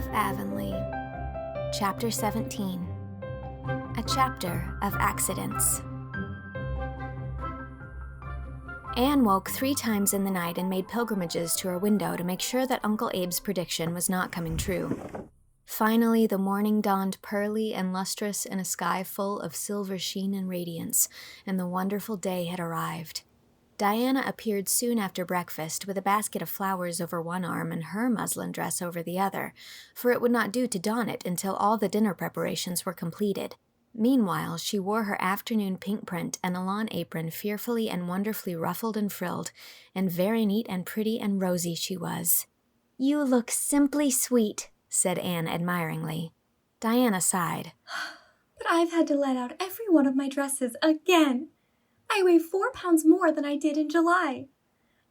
of Avonlea. Chapter 17. A Chapter of Accidents. Anne woke 3 times in the night and made pilgrimages to her window to make sure that Uncle Abe's prediction was not coming true. Finally, the morning dawned pearly and lustrous in a sky full of silver sheen and radiance, and the wonderful day had arrived. Diana appeared soon after breakfast with a basket of flowers over one arm and her muslin dress over the other, for it would not do to don it until all the dinner preparations were completed. Meanwhile, she wore her afternoon pink print and a lawn apron fearfully and wonderfully ruffled and frilled, and very neat and pretty and rosy she was. "You look simply sweet," said Anne admiringly. Diana sighed. "But I've had to let out every one of my dresses again. I weigh 4 pounds more than I did in July.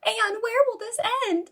Anne, where will this end?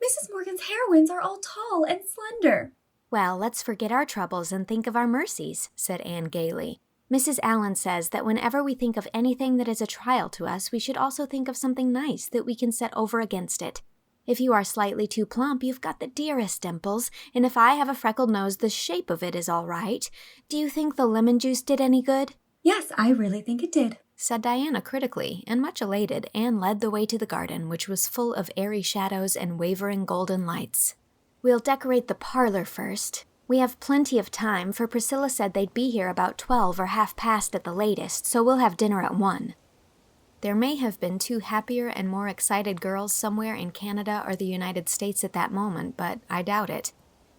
Mrs. Morgan's heroines are all tall and slender." "Well, let's forget our troubles and think of our mercies," said Anne gaily. "Mrs. Allen says that whenever we think of anything that is a trial to us, we should also think of something nice that we can set over against it. If you are slightly too plump, you've got the dearest dimples, and if I have a freckled nose, the shape of it is all right. Do you think the lemon juice did any good?" "Yes, I really think it did," said Diana critically, and much elated, Anne led the way to the garden, which was full of airy shadows and wavering golden lights. "We'll decorate the parlor first. We have plenty of time, for Priscilla said they'd be here about 12 or 1:30 at the latest, so we'll have dinner at 1. There may have been 2 happier and more excited girls somewhere in Canada or the United States at that moment, but I doubt it.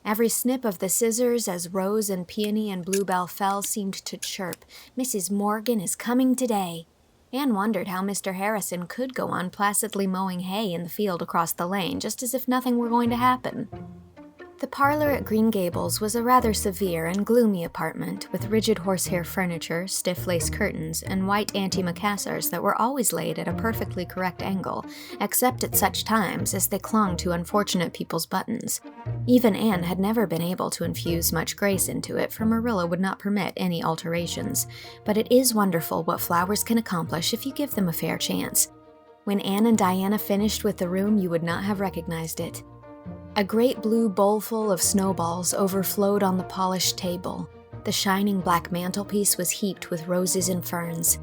Every snip of the scissors as Rose and Peony and Bluebell fell seemed to chirp, "Mrs. Morgan is coming today." Anne wondered how Mr. Harrison could go on placidly mowing hay in the field across the lane, just as if nothing were going to happen. The parlor at Green Gables was a rather severe and gloomy apartment, with rigid horsehair furniture, stiff lace curtains, and white antimacassars that were always laid at a perfectly correct angle, except at such times as they clung to unfortunate people's buttons. Even Anne had never been able to infuse much grace into it, for Marilla would not permit any alterations. But it is wonderful what flowers can accomplish if you give them a fair chance. When Anne and Diana finished with the room, you would not have recognized it. A great blue bowlful of snowballs overflowed on the polished table. The shining black mantelpiece was heaped with roses and ferns.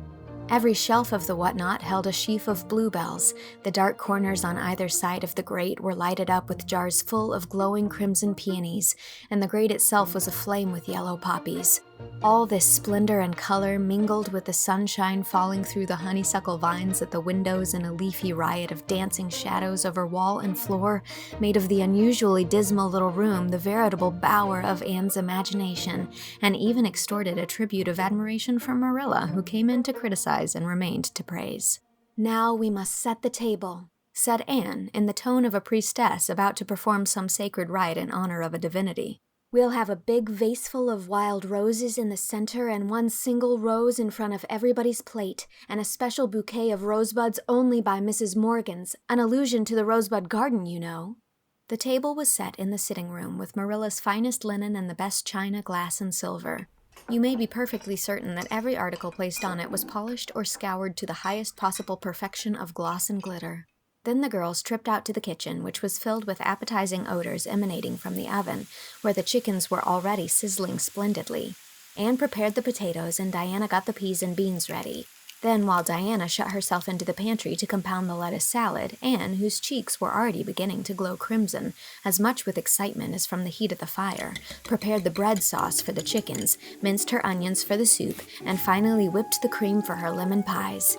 Every shelf of the whatnot held a sheaf of bluebells. The dark corners on either side of the grate were lighted up with jars full of glowing crimson peonies, and the grate itself was aflame with yellow poppies. All this splendor and color mingled with the sunshine falling through the honeysuckle vines at the windows in a leafy riot of dancing shadows over wall and floor, made of the unusually dismal little room the veritable bower of Anne's imagination, and even extorted a tribute of admiration from Marilla, who came in to criticize and remained to praise. "Now we must set the table," said Anne, in the tone of a priestess about to perform some sacred rite in honor of a divinity. "We'll have a big vaseful of wild roses in the center and one single rose in front of everybody's plate, and a special bouquet of rosebuds only by Mrs. Morgan's, an allusion to the rosebud garden, you know." The table was set in the sitting room with Marilla's finest linen and the best china, glass, and silver. You may be perfectly certain that every article placed on it was polished or scoured to the highest possible perfection of gloss and glitter. Then the girls tripped out to the kitchen, which was filled with appetizing odors emanating from the oven, where the chickens were already sizzling splendidly. Anne prepared the potatoes, and Diana got the peas and beans ready. Then, while Diana shut herself into the pantry to compound the lettuce salad, Anne, whose cheeks were already beginning to glow crimson, as much with excitement as from the heat of the fire, prepared the bread sauce for the chickens, minced her onions for the soup, and finally whipped the cream for her lemon pies.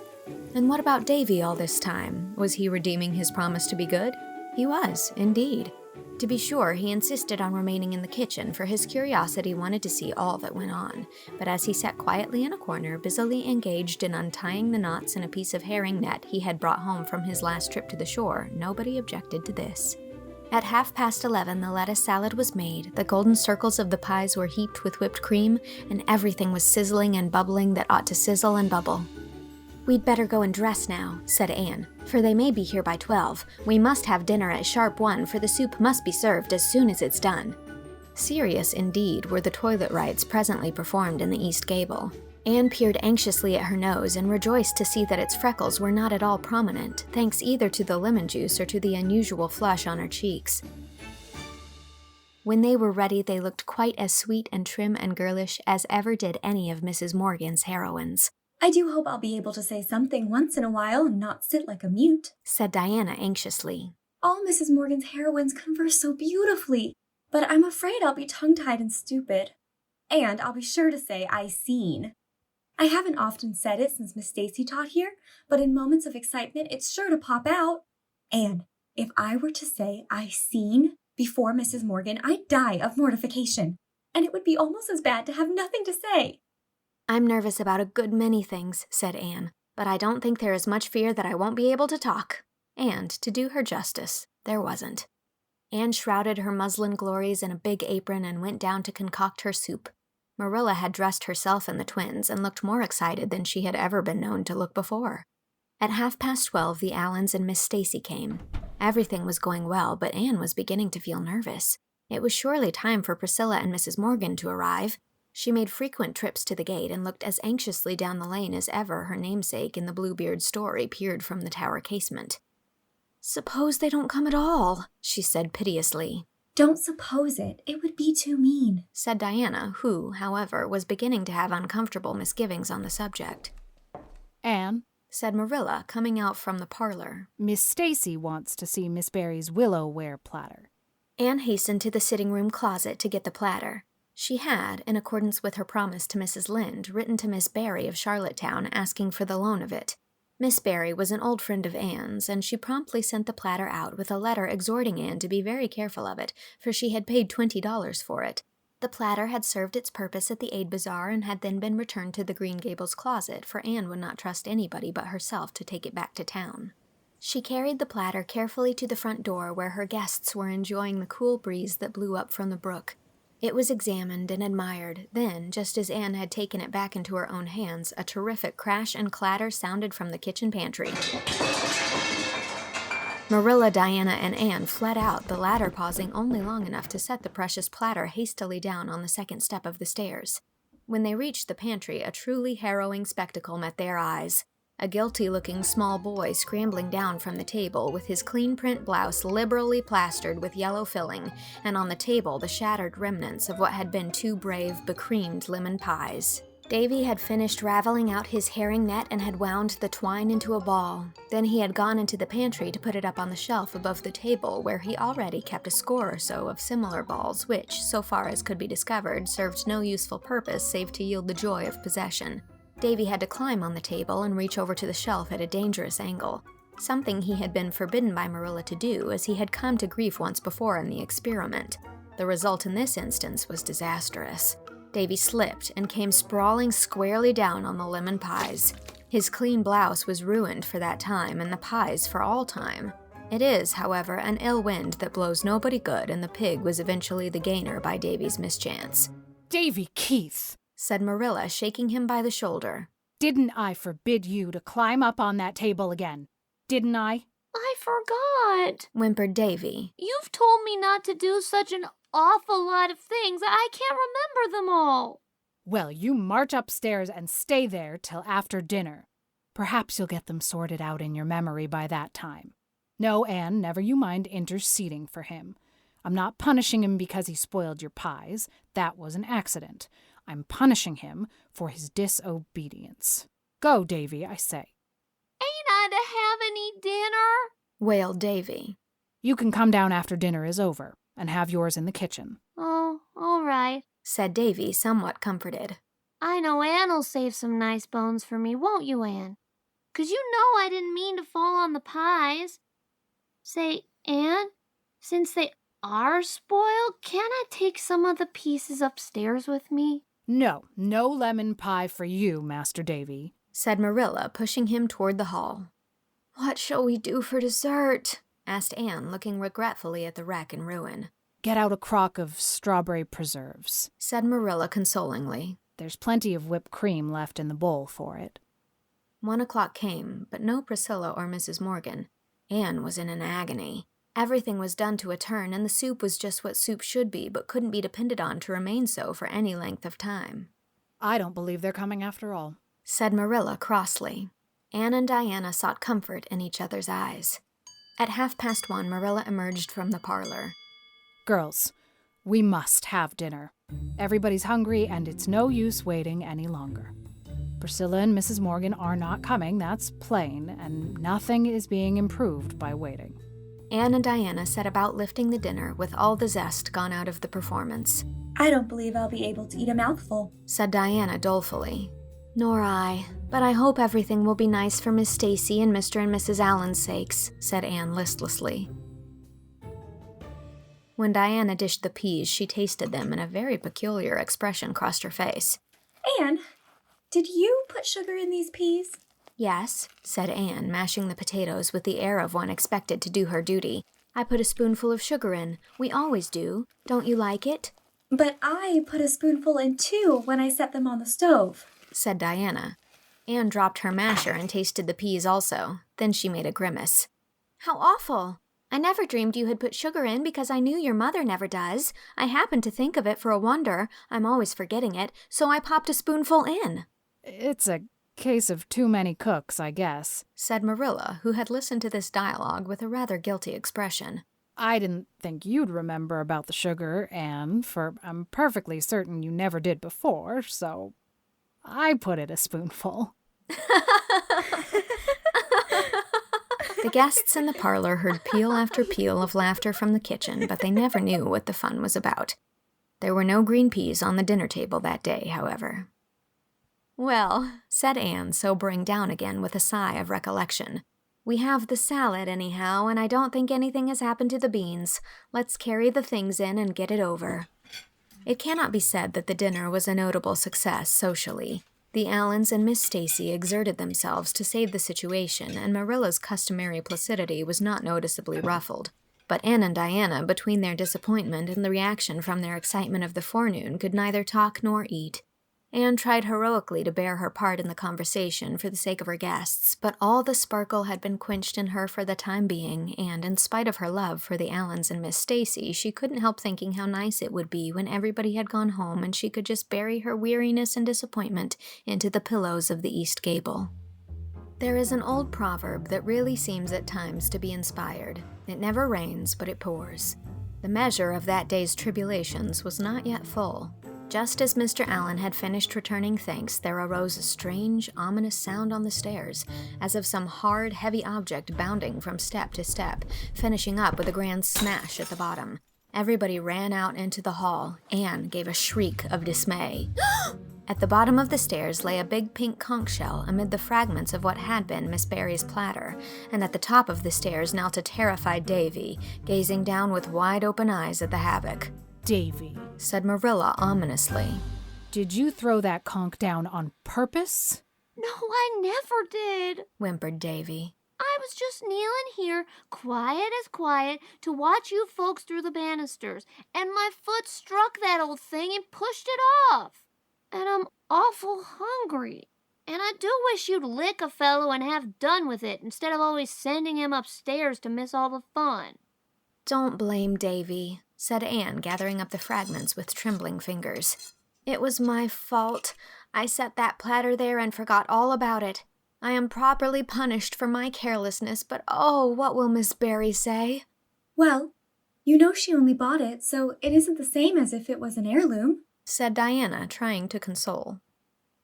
And what about Davy all this time? Was he redeeming his promise to be good? He was, indeed. To be sure, he insisted on remaining in the kitchen, for his curiosity wanted to see all that went on. But as he sat quietly in a corner, busily engaged in untying the knots in a piece of herring net he had brought home from his last trip to the shore, nobody objected to this. At 11:30, the lettuce salad was made, the golden circles of the pies were heaped with whipped cream, and everything was sizzling and bubbling that ought to sizzle and bubble. "We'd better go and dress now," said Anne, "for they may be here by 12. We must have dinner at sharp 1, for the soup must be served as soon as it's done." Serious, indeed, were the toilet rites presently performed in the east gable. Anne peered anxiously at her nose and rejoiced to see that its freckles were not at all prominent, thanks either to the lemon juice or to the unusual flush on her cheeks. When they were ready, they looked quite as sweet and trim and girlish as ever did any of Mrs. Morgan's heroines. I do hope I'll be able to say something once in a while and not sit like a mute, said Diana anxiously. All Mrs. Morgan's heroines converse so beautifully, but I'm afraid I'll be tongue-tied and stupid. And I'll be sure to say I seen. I haven't often said it since Miss Stacy taught here, but in moments of excitement it's sure to pop out. And if I were to say I seen before Mrs. Morgan, I'd die of mortification, and it would be almost as bad to have nothing to say. I'm nervous about a good many things, said Anne, but I don't think there is much fear that I won't be able to talk. And, to do her justice, there wasn't. Anne shrouded her muslin glories in a big apron and went down to concoct her soup. Marilla had dressed herself and the twins and looked more excited than she had ever been known to look before. At 12:30, the Allens and Miss Stacy came. Everything was going well, but Anne was beginning to feel nervous. It was surely time for Priscilla and Mrs. Morgan to arrive. She made frequent trips to the gate and looked as anxiously down the lane as ever her namesake in the Bluebeard story peered from the tower casement. "Suppose they don't come at all," she said piteously. "Don't suppose it. It would be too mean," said Diana, who, however, was beginning to have uncomfortable misgivings on the subject. "Anne," said Marilla, coming out from the parlor. "Miss Stacy wants to see Miss Barry's willow-ware platter." Anne hastened to the sitting-room closet to get the platter. She had, in accordance with her promise to Mrs. Lynde, written to Miss Barry of Charlottetown asking for the loan of it. Miss Barry was an old friend of Anne's, and she promptly sent the platter out with a letter exhorting Anne to be very careful of it, for she had paid $20 for it. The platter had served its purpose at the Aid Bazaar and had then been returned to the Green Gables closet, for Anne would not trust anybody but herself to take it back to town. She carried the platter carefully to the front door where her guests were enjoying the cool breeze that blew up from the brook. It was examined and admired. Then, just as Anne had taken it back into her own hands, a terrific crash and clatter sounded from the kitchen pantry. Marilla, Diana, and Anne fled out, the latter pausing only long enough to set the precious platter hastily down on the second step of the stairs. When they reached the pantry, a truly harrowing spectacle met their eyes. A guilty-looking small boy scrambling down from the table with his clean print blouse liberally plastered with yellow filling, and on the table the shattered remnants of what had been two brave, becreamed lemon pies. Davy had finished raveling out his herring net and had wound the twine into a ball. Then he had gone into the pantry to put it up on the shelf above the table, where he already kept a score or so of similar balls which, so far as could be discovered, served no useful purpose save to yield the joy of possession. Davy had to climb on the table and reach over to the shelf at a dangerous angle, something he had been forbidden by Marilla to do, as he had come to grief once before in the experiment. The result in this instance was disastrous. Davy slipped and came sprawling squarely down on the lemon pies. His clean blouse was ruined for that time, and the pies for all time. It is, however, an ill wind that blows nobody good, and the pig was eventually the gainer by Davy's mischance. "Davy Keith," said Marilla, shaking him by the shoulder. "Didn't I forbid you to climb up on that table again? Didn't I?" "I forgot," whimpered Davy. "You've told me not to do such an awful lot of things. I can't remember them all." "Well, you march upstairs and stay there till after dinner. Perhaps you'll get them sorted out in your memory by that time. No, Anne, never you mind interceding for him. I'm not punishing him because he spoiled your pies. That was an accident. I'm punishing him for his disobedience. Go, Davy, I say." "Ain't I to have any dinner?" wailed Davy. "You can come down after dinner is over and have yours in the kitchen." "Oh, all right," said Davy, somewhat comforted. "I know Anne'll save some nice bones for me, won't you, Anne? 'Cause you know I didn't mean to fall on the pies. Say, Anne, since they are spoiled, can't I take some of the pieces upstairs with me?" No lemon pie for you, Master Davy," said Marilla, pushing him toward the hall. "What shall we do for dessert?" asked Anne, looking regretfully at the wreck and ruin. "Get out a crock of strawberry preserves," said Marilla consolingly. "There's plenty of whipped cream left in the bowl for it." 1 o'clock came, but no Priscilla or Mrs. Morgan. Anne was in an agony. Everything was done to a turn, and the soup was just what soup should be, but couldn't be depended on to remain so for any length of time. "I don't believe they're coming after all," said Marilla crossly. Anne and Diana sought comfort in each other's eyes. At 1:30, Marilla emerged from the parlor. "Girls, We must have dinner. Everybody's hungry, and it's no use waiting any longer. Priscilla and Mrs. Morgan are not coming, that's plain, and nothing is being improved by waiting. Anne and Diana set about lifting the dinner with all the zest gone out of the performance. I don't believe I'll be able to eat a mouthful, said Diana dolefully. Nor I, but I hope everything will be nice for Miss Stacy and Mr. and Mrs. Allen's sakes, said Anne listlessly. When Diana dished the peas, she tasted them, and a very peculiar expression crossed her face. Anne, did you put sugar in these peas? Yes, said Anne, mashing the potatoes with the air of one expected to do her duty. I put a spoonful of sugar in. We always do. Don't you like it? But I put a spoonful in too when I set them on the stove, said Diana. Anne dropped her masher and tasted the peas also. Then she made a grimace. How awful! I never dreamed you had put sugar in because I knew your mother never does. I happened to think of it for a wonder. I'm always forgetting it, so I popped a spoonful in. It's a case of too many cooks, I guess, said Marilla, who had listened to this dialogue with a rather guilty expression. I didn't think you'd remember about the sugar, Anne, for I'm perfectly certain you never did before, so I put it a spoonful. The guests in the parlor heard peal after peal of laughter from the kitchen, but they never knew what the fun was about. There were no green peas on the dinner table that day, however. Well, said Anne, sobering down again with a sigh of recollection, we have the salad anyhow, and I don't think anything has happened to the beans. Let's carry the things in and get it over. It cannot be said that the dinner was a notable success socially. The Allens and Miss Stacy exerted themselves to save the situation, and Marilla's customary placidity was not noticeably ruffled. But Anne and Diana, between their disappointment and the reaction from their excitement of the forenoon, could neither talk nor eat. Anne tried heroically to bear her part in the conversation for the sake of her guests, but all the sparkle had been quenched in her for the time being, and in spite of her love for the Allens and Miss Stacy, she couldn't help thinking how nice it would be when everybody had gone home and she could just bury her weariness and disappointment into the pillows of the east gable. There is an old proverb that really seems at times to be inspired. It never rains, but it pours. The measure of that day's tribulations was not yet full. Just as Mr. Allen had finished returning thanks, there arose a strange, ominous sound on the stairs, as of some hard, heavy object bounding from step to step, finishing up with a grand smash at the bottom. Everybody ran out into the hall. Anne gave a shriek of dismay. At the bottom of the stairs lay a big pink conch shell amid the fragments of what had been Miss Barry's platter, and at the top of the stairs knelt a terrified Davy, gazing down with wide-open eyes at the havoc. Davy, said Marilla ominously. Did you throw that conch down on purpose? No, I never did, whimpered Davy. I was just kneeling here, quiet as quiet, to watch you folks through the banisters, and my foot struck that old thing and pushed it off. And I'm awful hungry. And I do wish you'd lick a fellow and have done with it, instead of always sending him upstairs to miss all the fun. Don't blame Davy, said Anne, gathering up the fragments with trembling fingers. It was my fault. I set that platter there and forgot all about it. I am properly punished for my carelessness, but oh, what will Miss Barry say? Well, you know she only bought it, so it isn't the same as if it was an heirloom, said Diana, trying to console.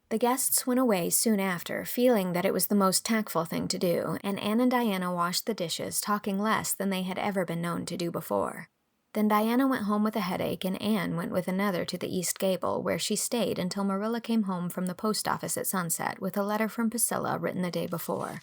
The guests went away soon after, feeling that it was the most tactful thing to do, and Anne and Diana washed the dishes, talking less than they had ever been known to do before. Then Diana went home with a headache, and Anne went with another to the east gable, where she stayed until Marilla came home from the post office at sunset with a letter from Priscilla written the day before.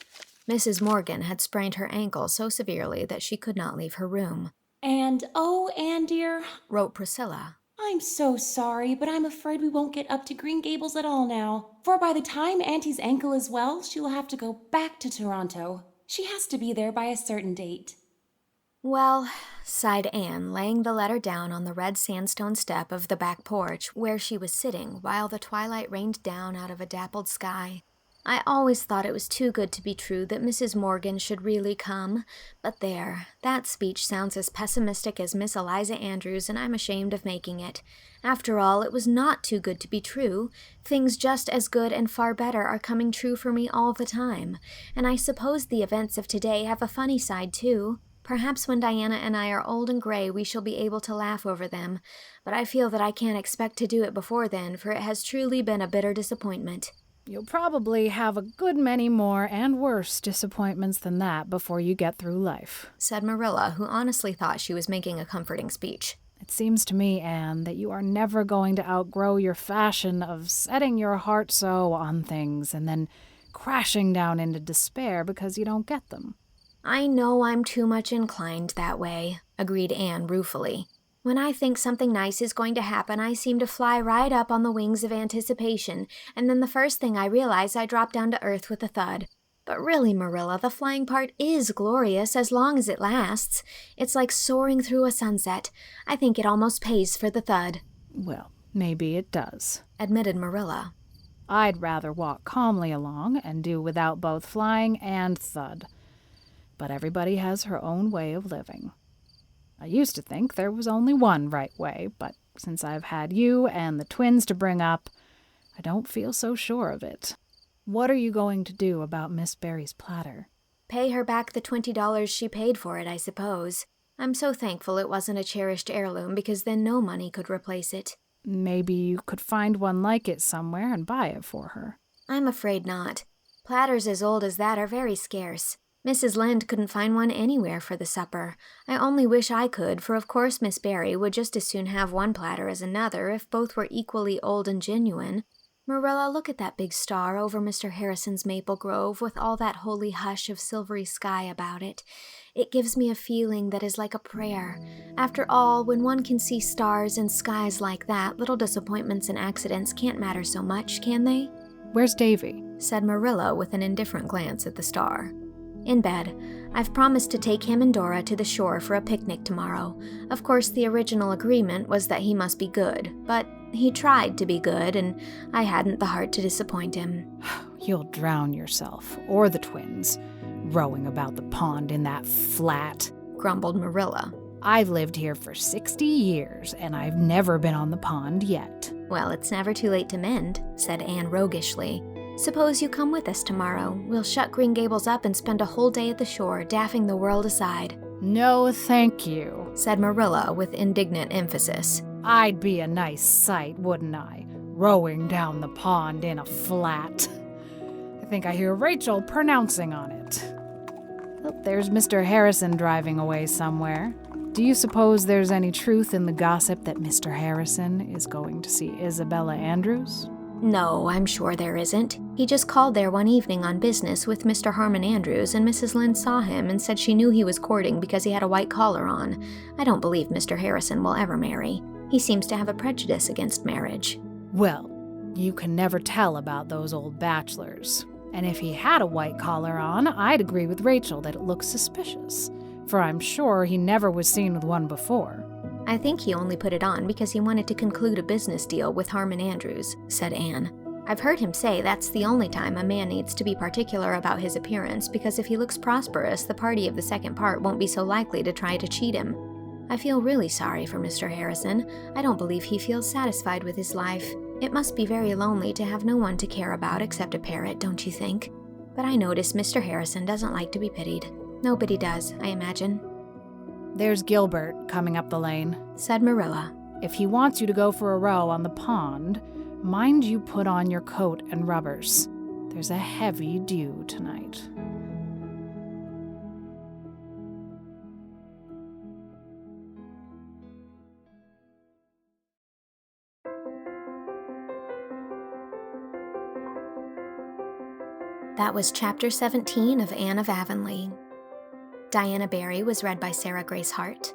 Mrs. Morgan had sprained her ankle so severely that she could not leave her room. And, oh, Anne dear, wrote Priscilla, I'm so sorry, but I'm afraid we won't get up to Green Gables at all now. For by the time Auntie's ankle is well, she will have to go back to Toronto. She has to be there by a certain date. Well, sighed Anne, laying the letter down on the red sandstone step of the back porch where she was sitting while the twilight rained down out of a dappled sky. I always thought it was too good to be true that Mrs. Morgan should really come. But there, that speech sounds as pessimistic as Miss Eliza Andrews, and I'm ashamed of making it. After all, it was not too good to be true. Things just as good and far better are coming true for me all the time. And I suppose the events of today have a funny side, too. Perhaps when Diana and I are old and gray, we shall be able to laugh over them, but I feel that I can't expect to do it before then, for it has truly been a bitter disappointment. You'll probably have a good many more and worse disappointments than that before you get through life, said Marilla, who honestly thought she was making a comforting speech. It seems to me, Anne, that you are never going to outgrow your fashion of setting your heart so on things and then crashing down into despair because you don't get them. I know I'm too much inclined that way, agreed Anne ruefully. When I think something nice is going to happen, I seem to fly right up on the wings of anticipation, and then the first thing I realize, I drop down to earth with a thud. But really, Marilla, the flying part is glorious as long as it lasts. It's like soaring through a sunset. I think it almost pays for the thud. Well, maybe it does, admitted Marilla. I'd rather walk calmly along and do without both flying and thud. But everybody has her own way of living. I used to think there was only one right way, but since I've had you and the twins to bring up, I don't feel so sure of it. What are you going to do about Miss Barry's platter? Pay her back the $20 she paid for it, I suppose. I'm so thankful it wasn't a cherished heirloom, because then no money could replace it. Maybe you could find one like it somewhere and buy it for her. I'm afraid not. Platters as old as that are very scarce. Mrs. Lynde couldn't find one anywhere for the supper. I only wish I could, for of course Miss Barry would just as soon have one platter as another if both were equally old and genuine. Marilla, look at that big star over Mr. Harrison's maple grove with all that holy hush of silvery sky about it. It gives me a feeling that is like a prayer. After all, when one can see stars and skies like that, little disappointments and accidents can't matter so much, can they? Where's Davy? Said Marilla with an indifferent glance at the star. In bed. I've promised to take him and Dora to the shore for a picnic tomorrow. Of course, the original agreement was that he must be good, but he tried to be good, and I hadn't the heart to disappoint him. You'll drown yourself, or the twins, rowing about the pond in that flat, grumbled Marilla. I've lived here for 60 years, and I've never been on the pond yet. Well, it's never too late to mend, said Anne roguishly. Suppose you come with us tomorrow. We'll shut Green Gables up and spend a whole day at the shore, daffing the world aside. No, thank you, said Marilla with indignant emphasis. I'd be a nice sight, wouldn't I? Rowing down the pond in a flat. I think I hear Rachel pronouncing on it. Oh, there's Mr. Harrison driving away somewhere. Do you suppose there's any truth in the gossip that Mr. Harrison is going to see Isabella Andrews? No, I'm sure there isn't. He just called there one evening on business with Mr. Harmon Andrews, and Mrs. Lynde saw him and said she knew he was courting because he had a white collar on. I don't believe Mr. Harrison will ever marry. He seems to have a prejudice against marriage. Well, you can never tell about those old bachelors. And if he had a white collar on, I'd agree with Rachel that it looks suspicious, for I'm sure he never was seen with one before. I think he only put it on because he wanted to conclude a business deal with Harmon Andrews, said Anne. I've heard him say that's the only time a man needs to be particular about his appearance, because if he looks prosperous, the party of the second part won't be so likely to try to cheat him. I feel really sorry for Mr. Harrison. I don't believe he feels satisfied with his life. It must be very lonely to have no one to care about except a parrot, don't you think? But I notice Mr. Harrison doesn't like to be pitied. Nobody does, I imagine. There's Gilbert coming up the lane, said Marilla. If he wants you to go for a row on the pond, mind you put on your coat and rubbers. There's a heavy dew tonight. That was Chapter 17 of Anne of Avonlea. Diana Barry was read by Sarah Grace Hart.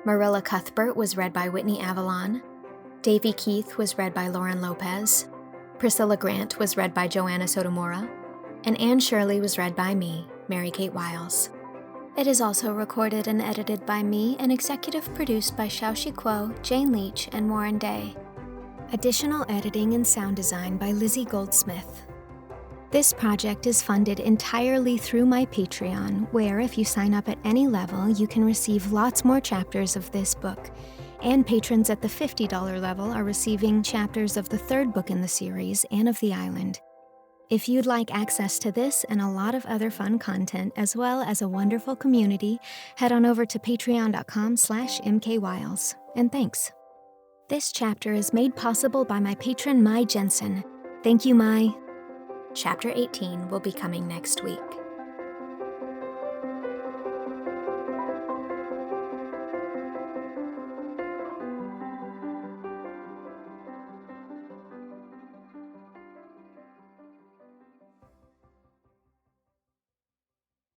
Marilla Cuthbert was read by Whitney Avalon. Davy Keith was read by Lauren Lopez. Priscilla Grant was read by Joanna Sotomura. And Anne Shirley was read by me, Mary Kate Wiles. It is also recorded and edited by me and executive produced by Shao Chih Kuo, Jane Leach, and Warren Day. Additional editing and sound design by Lizzie Goldsmith. This project is funded entirely through my Patreon, where if you sign up at any level, you can receive lots more chapters of this book. And patrons at the $50 level are receiving chapters of the third book in the series, Anne of the Island. If you'd like access to this and a lot of other fun content, as well as a wonderful community, head on over to patreon.com/mkwiles. And thanks. This chapter is made possible by my patron, Mai Jensen. Thank you, Mai. Chapter 18 will be coming next week.